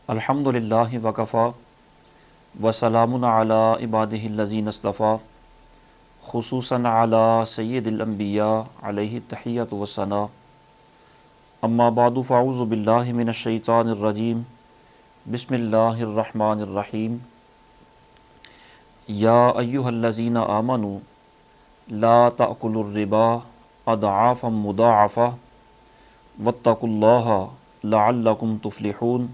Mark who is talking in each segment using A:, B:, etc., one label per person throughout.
A: الحمد للہ وکفا وسلام علی عبادہ الذین اصطفیٰ خصوصاً علی سید الانبیاء علیہ التحیۃ والثناء اما بعد فاعوذ باللہ من الشیطان الرجیم بسم اللہ الرحمن الرحیم یا ایہا الذین آمنوا لا تأکلوا الربا اضعافا مضاعفہ واتقوا اللہ لعلکم تفلحون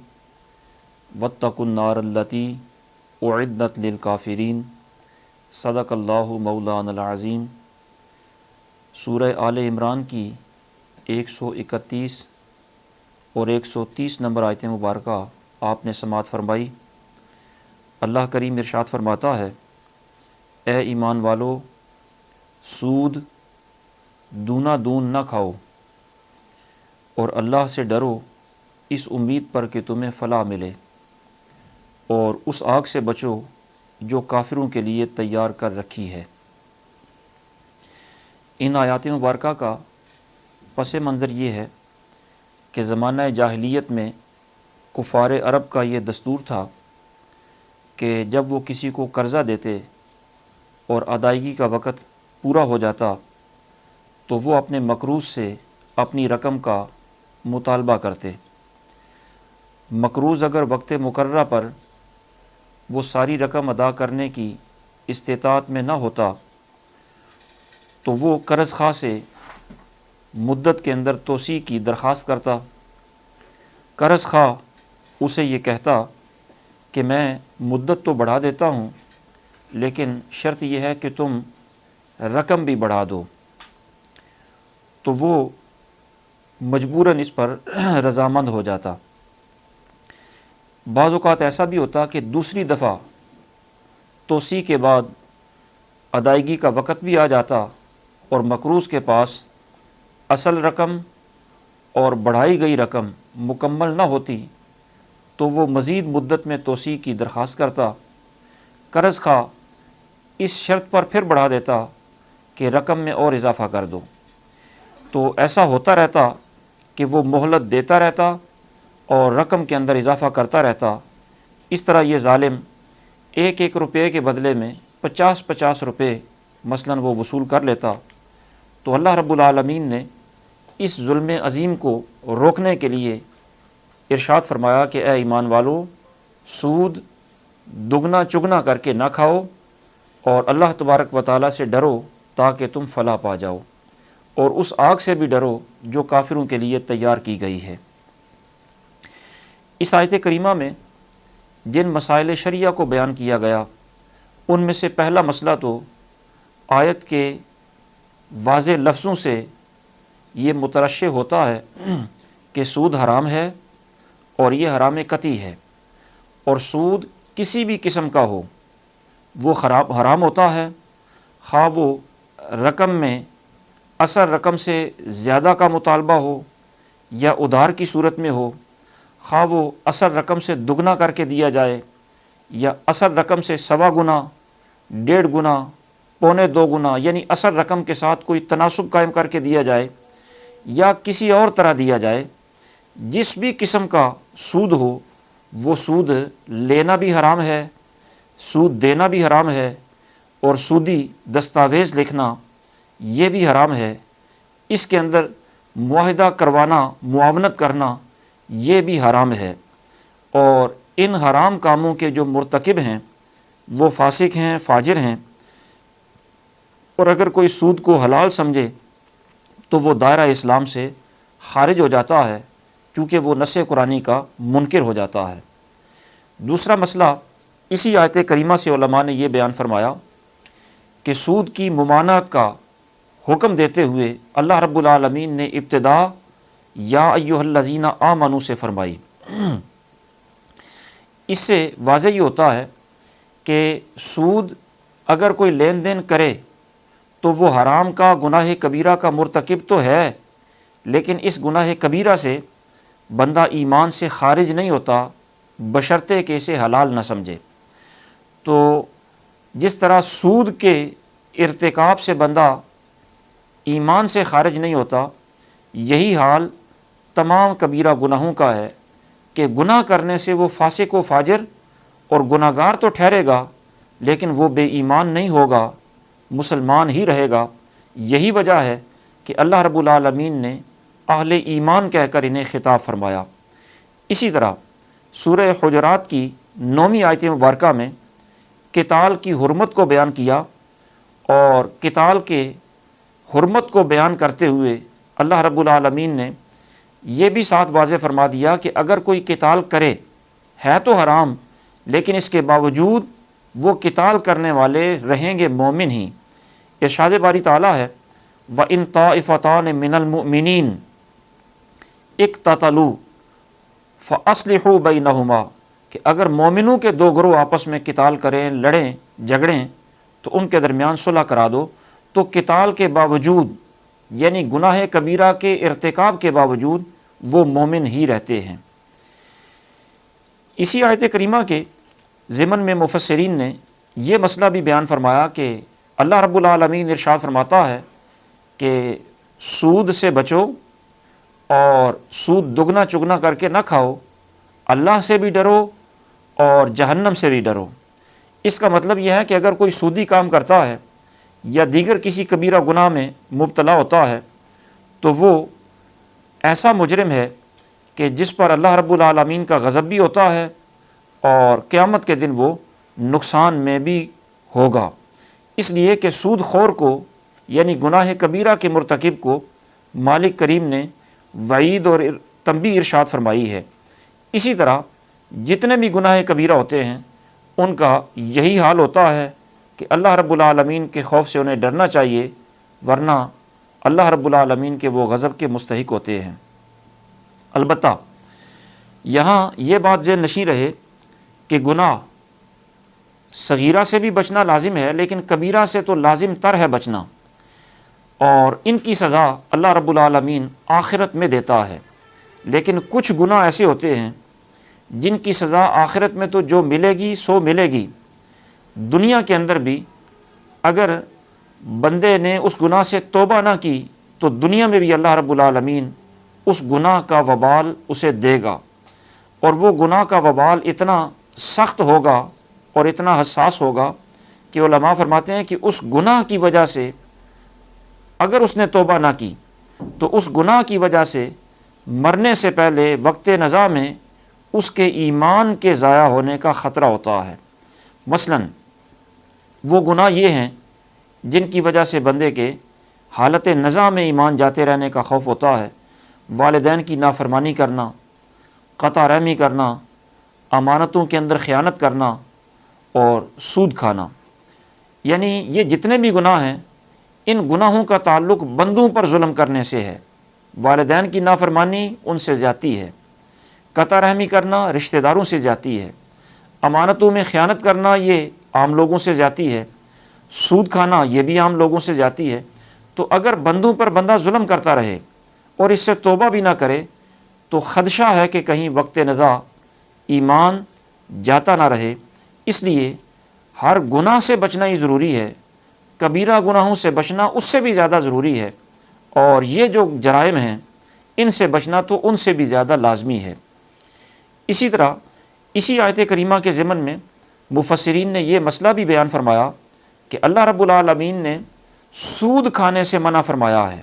A: واتقوا النار التی اعدت للکافرین صدق اللہ مولانا العظیم۔ سورہ آل عمران کی 131 اور 130 نمبر آیت مبارکہ آپ نے سماعت فرمائی۔ اللہ کریم ارشاد فرماتا ہے، اے ایمان والو، سود دونا دون نہ کھاؤ اور اللہ سے ڈرو اس امید پر کہ تمہیں فلاح ملے، اور اس آگ سے بچو جو کافروں کے لیے تیار کر رکھی ہے۔ ان آیات مبارکہ کا پس منظر یہ ہے کہ زمانہ جاہلیت میں کفار عرب کا یہ دستور تھا کہ جب وہ کسی کو قرضہ دیتے اور ادائیگی کا وقت پورا ہو جاتا تو وہ اپنے مقروض سے اپنی رقم کا مطالبہ کرتے۔ مقروض اگر وقت مقررہ پر وہ ساری رقم ادا کرنے کی استطاعت میں نہ ہوتا تو وہ قرض خواہ سے مدت کے اندر توسیع کی درخواست کرتا۔ قرض خواہ اسے یہ کہتا کہ میں مدت تو بڑھا دیتا ہوں لیکن شرط یہ ہے کہ تم رقم بھی بڑھا دو، تو وہ مجبوراً اس پر رضامند ہو جاتا۔ بعض اوقات ایسا بھی ہوتا کہ دوسری دفعہ توسیع کے بعد ادائیگی کا وقت بھی آ جاتا اور مقروض کے پاس اصل رقم اور بڑھائی گئی رقم مکمل نہ ہوتی تو وہ مزید مدت میں توسیع کی درخواست کرتا۔ قرض خواہ اس شرط پر پھر بڑھا دیتا کہ رقم میں اور اضافہ کر دو، تو ایسا ہوتا رہتا کہ وہ مہلت دیتا رہتا اور رقم کے اندر اضافہ کرتا رہتا۔ اس طرح یہ ظالم ایک ایک روپے کے بدلے میں 50 روپے مثلاً وہ وصول کر لیتا۔ تو اللہ رب العالمین نے اس ظلم عظیم کو روکنے کے لیے ارشاد فرمایا کہ اے ایمان والو، سود دگنا چگنا کر کے نہ کھاؤ اور اللہ تبارک و تعالیٰ سے ڈرو تاکہ تم فلاح پا جاؤ، اور اس آگ سے بھی ڈرو جو کافروں کے لیے تیار کی گئی ہے۔ اس آیت کریمہ میں جن مسائل شرعیہ کو بیان کیا گیا ان میں سے پہلا مسئلہ تو آیت کے واضح لفظوں سے یہ مترشح ہوتا ہے کہ سود حرام ہے اور یہ حرام قطعی ہے، اور سود کسی بھی قسم کا ہو وہ حرام ہوتا ہے، خواہ وہ رقم میں اصل رقم سے زیادہ کا مطالبہ ہو یا ادھار کی صورت میں ہو، خواہ وہ اصل رقم سے دگنا کر کے دیا جائے یا اصل رقم سے 1.25 گنا، 1.5 گنا، 1.25 گنا، یعنی اصل رقم کے ساتھ کوئی تناسب قائم کر کے دیا جائے یا کسی اور طرح دیا جائے۔ جس بھی قسم کا سود ہو وہ سود لینا بھی حرام ہے، سود دینا بھی حرام ہے، اور سودی دستاویز لکھنا یہ بھی حرام ہے۔ اس کے اندر معاہدہ کروانا، معاونت کرنا یہ بھی حرام ہے، اور ان حرام کاموں کے جو مرتکب ہیں وہ فاسق ہیں، فاجر ہیں، اور اگر کوئی سود کو حلال سمجھے تو وہ دائرہ اسلام سے خارج ہو جاتا ہے کیونکہ وہ نص قرآنی کا منکر ہو جاتا ہے۔ دوسرا مسئلہ اسی آیت کریمہ سے علماء نے یہ بیان فرمایا کہ سود کی ممانعت کا حکم دیتے ہوئے اللہ رب العالمین نے ابتدا یا ایھا الذین آمنوا سے فرمائی۔ اس سے واضح یہ ہوتا ہے کہ سود اگر کوئی لین دین کرے تو وہ حرام کا، گناہ کبیرہ کا مرتکب تو ہے، لیکن اس گناہ کبیرہ سے بندہ ایمان سے خارج نہیں ہوتا بشرطے کہ اسے حلال نہ سمجھے۔ تو جس طرح سود کے ارتکاب سے بندہ ایمان سے خارج نہیں ہوتا، یہی حال تمام کبیرہ گناہوں کا ہے کہ گناہ کرنے سے وہ فاسق و فاجر اور گناہ گار تو ٹھہرے گا، لیکن وہ بے ایمان نہیں ہوگا، مسلمان ہی رہے گا۔ یہی وجہ ہے کہ اللہ رب العالمین نے اہل ایمان کہہ کر انہیں خطاب فرمایا۔ اسی طرح سورہ حجرات کی 9ویں آیت مبارکہ میں قتال کی حرمت کو بیان کیا، اور قتال کے حرمت کو بیان کرتے ہوئے اللہ رب العالمین نے یہ بھی ساتھ واضح فرما دیا کہ اگر کوئی قتال کرے ہے تو حرام، لیکن اس کے باوجود وہ قتال کرنے والے رہیں گے مومن ہی۔ ارشاد باری تعالیٰ ہے وَإِن طَائِفَتَانِ مِنَ الْمُؤْمِنِينَ اقتتلوا فَأَصْلِحُوا بَيْنَهُمَا، کہ اگر مومنوں کے دو گروہ آپس میں قتال کریں، لڑیں جھگڑیں، تو ان کے درمیان صلح کرا دو۔ تو قتال کے باوجود یعنی گناہ کبیرہ کے ارتکاب کے باوجود وہ مومن ہی رہتے ہیں۔ اسی آیت کریمہ کے ضمن میں مفسرین نے یہ مسئلہ بھی بیان فرمایا کہ اللہ رب العالمین ارشاد فرماتا ہے کہ سود سے بچو اور سود دگنا چگنا کر کے نہ کھاؤ، اللہ سے بھی ڈرو اور جہنم سے بھی ڈرو۔ اس کا مطلب یہ ہے کہ اگر کوئی سودی کام کرتا ہے یا دیگر کسی کبیرہ گناہ میں مبتلا ہوتا ہے تو وہ ایسا مجرم ہے کہ جس پر اللہ رب العالمین کا غضب بھی ہوتا ہے اور قیامت کے دن وہ نقصان میں بھی ہوگا۔ اس لیے کہ سود خور کو یعنی گناہ کبیرہ کے مرتکب کو مالک کریم نے وعید اور تنبیہ ارشاد فرمائی ہے۔ اسی طرح جتنے بھی گناہ کبیرہ ہوتے ہیں ان کا یہی حال ہوتا ہے کہ اللہ رب العالمین کے خوف سے انہیں ڈرنا چاہیے، ورنہ اللہ رب العالمین کے وہ غضب کے مستحق ہوتے ہیں۔ البتہ یہاں یہ بات ذہن نشیں رہے کہ گناہ صغیرہ سے بھی بچنا لازم ہے، لیکن کبیرہ سے تو لازم تر ہے بچنا، اور ان کی سزا اللہ رب العالمین آخرت میں دیتا ہے۔ لیکن کچھ گناہ ایسے ہوتے ہیں جن کی سزا آخرت میں تو جو ملے گی سو ملے گی، دنیا کے اندر بھی اگر بندے نے اس گناہ سے توبہ نہ کی تو دنیا میں بھی اللہ رب العالمین اس گناہ کا وبال اسے دے گا، اور وہ گناہ کا وبال اتنا سخت ہوگا اور اتنا حساس ہوگا کہ علماء فرماتے ہیں کہ اس گناہ کی وجہ سے اگر اس نے توبہ نہ کی تو اس گناہ کی وجہ سے مرنے سے پہلے وقت نزا میں اس کے ایمان کے ضائع ہونے کا خطرہ ہوتا ہے۔ مثلاً وہ گناہ یہ ہیں جن کی وجہ سے بندے کے حالت نزا میں ایمان جاتے رہنے کا خوف ہوتا ہے، والدین کی نافرمانی کرنا، قطع رحمی کرنا، امانتوں کے اندر خیانت کرنا اور سود کھانا۔ یعنی یہ جتنے بھی گناہ ہیں ان گناہوں کا تعلق بندوں پر ظلم کرنے سے ہے۔ والدین کی نافرمانی ان سے زیادتی ہے، قطع رحمی کرنا رشتہ داروں سے زیادتی ہے، امانتوں میں خیانت کرنا یہ عام لوگوں سے زیادتی ہے، سود کھانا یہ بھی عام لوگوں سے زیادتی ہے۔ تو اگر بندوں پر بندہ ظلم کرتا رہے اور اس سے توبہ بھی نہ کرے تو خدشہ ہے کہ کہیں وقت نزا ایمان جاتا نہ رہے۔ اس لیے ہر گناہ سے بچنا ہی ضروری ہے، کبیرہ گناہوں سے بچنا اس سے بھی زیادہ ضروری ہے، اور یہ جو جرائم ہیں ان سے بچنا تو ان سے بھی زیادہ لازمی ہے۔ اسی طرح اسی آیت کریمہ کے ضمن میں مفسرین نے یہ مسئلہ بھی بیان فرمایا کہ اللہ رب العالمین نے سود کھانے سے منع فرمایا ہے۔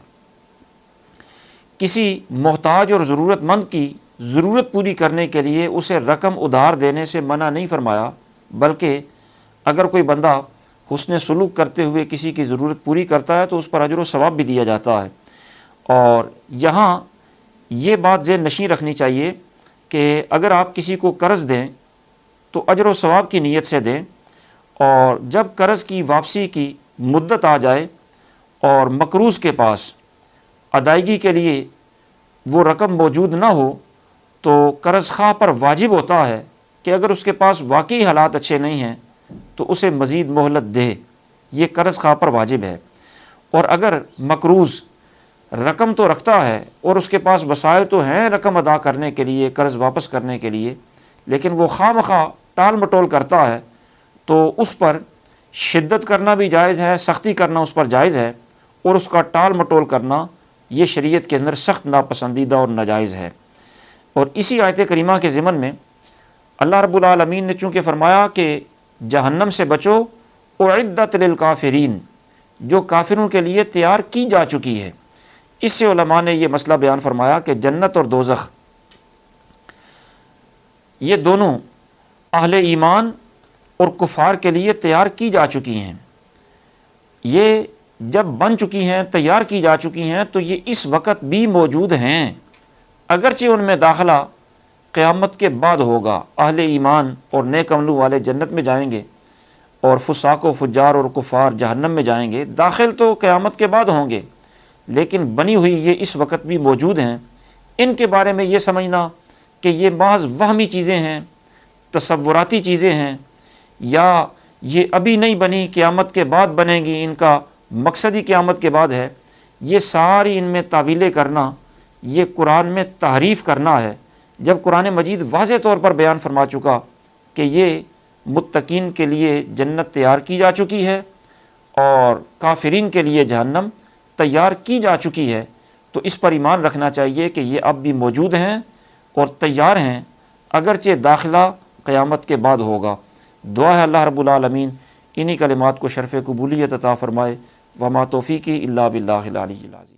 A: کسی محتاج اور ضرورت مند کی ضرورت پوری کرنے کے لیے اسے رقم ادھار دینے سے منع نہیں فرمایا، بلکہ اگر کوئی بندہ حسن سلوک کرتے ہوئے کسی کی ضرورت پوری کرتا ہے تو اس پر اجر و ثواب بھی دیا جاتا ہے۔ اور یہاں یہ بات ذہن نشیں رکھنی چاہیے کہ اگر آپ کسی کو قرض دیں تو اجر و ثواب کی نیت سے دیں، اور جب قرض کی واپسی کی مدت آ جائے اور مقروض کے پاس ادائیگی کے لیے وہ رقم موجود نہ ہو تو قرض خواہ پر واجب ہوتا ہے کہ اگر اس کے پاس واقعی حالات اچھے نہیں ہیں تو اسے مزید مہلت دے، یہ قرض خواہ پر واجب ہے۔ اور اگر مقروض رقم تو رکھتا ہے اور اس کے پاس وسائل تو ہیں رقم ادا کرنے کے لیے، قرض واپس کرنے کے لیے، لیکن وہ خواہ مخواہ ٹال مٹول کرتا ہے تو اس پر شدت کرنا بھی جائز ہے، سختی کرنا اس پر جائز ہے، اور اس کا ٹال مٹول کرنا یہ شریعت کے اندر سخت ناپسندیدہ اور ناجائز ہے۔ اور اسی آیت کریمہ کے ضمن میں اللہ رب العالمین نے چونکہ فرمایا کہ جہنم سے بچو اعدت للکافرین، جو کافروں کے لیے تیار کی جا چکی ہے، اس سے علماء نے یہ مسئلہ بیان فرمایا کہ جنت اور دوزخ یہ دونوں اہل ایمان اور کفار کے لیے تیار کی جا چکی ہیں۔ یہ جب بن چکی ہیں، تیار کی جا چکی ہیں، تو یہ اس وقت بھی موجود ہیں، اگرچہ ان میں داخلہ قیامت کے بعد ہوگا۔ اہل ایمان اور نیک عملوں والے جنت میں جائیں گے اور فساق و فجار اور کفار جہنم میں جائیں گے، داخل تو قیامت کے بعد ہوں گے، لیکن بنی ہوئی یہ اس وقت بھی موجود ہیں۔ ان کے بارے میں یہ سمجھنا کہ یہ بعض وہمی چیزیں ہیں، تصوراتی چیزیں ہیں، یا یہ ابھی نہیں بنی، قیامت کے بعد بنیں گی، ان کا مقصد ہی قیامت کے بعد ہے، یہ ساری ان میں تعویلیں کرنا، یہ قرآن میں تحریف کرنا ہے، جب قرآن مجید واضح طور پر بیان فرما چکا کہ یہ متقین کے لیے جنت تیار کی جا چکی ہے اور کافرین کے لیے جہنم تیار کی جا چکی ہے، تو اس پر ایمان رکھنا چاہیے کہ یہ اب بھی موجود ہیں اور تیار ہیں، اگرچہ داخلہ قیامت کے بعد ہوگا۔ دعا ہے اللہ رب العالمین انہی کلمات کو شرف قبولیت عطا فرمائے۔ وما توفیقی الا باللہ العلی العظیم۔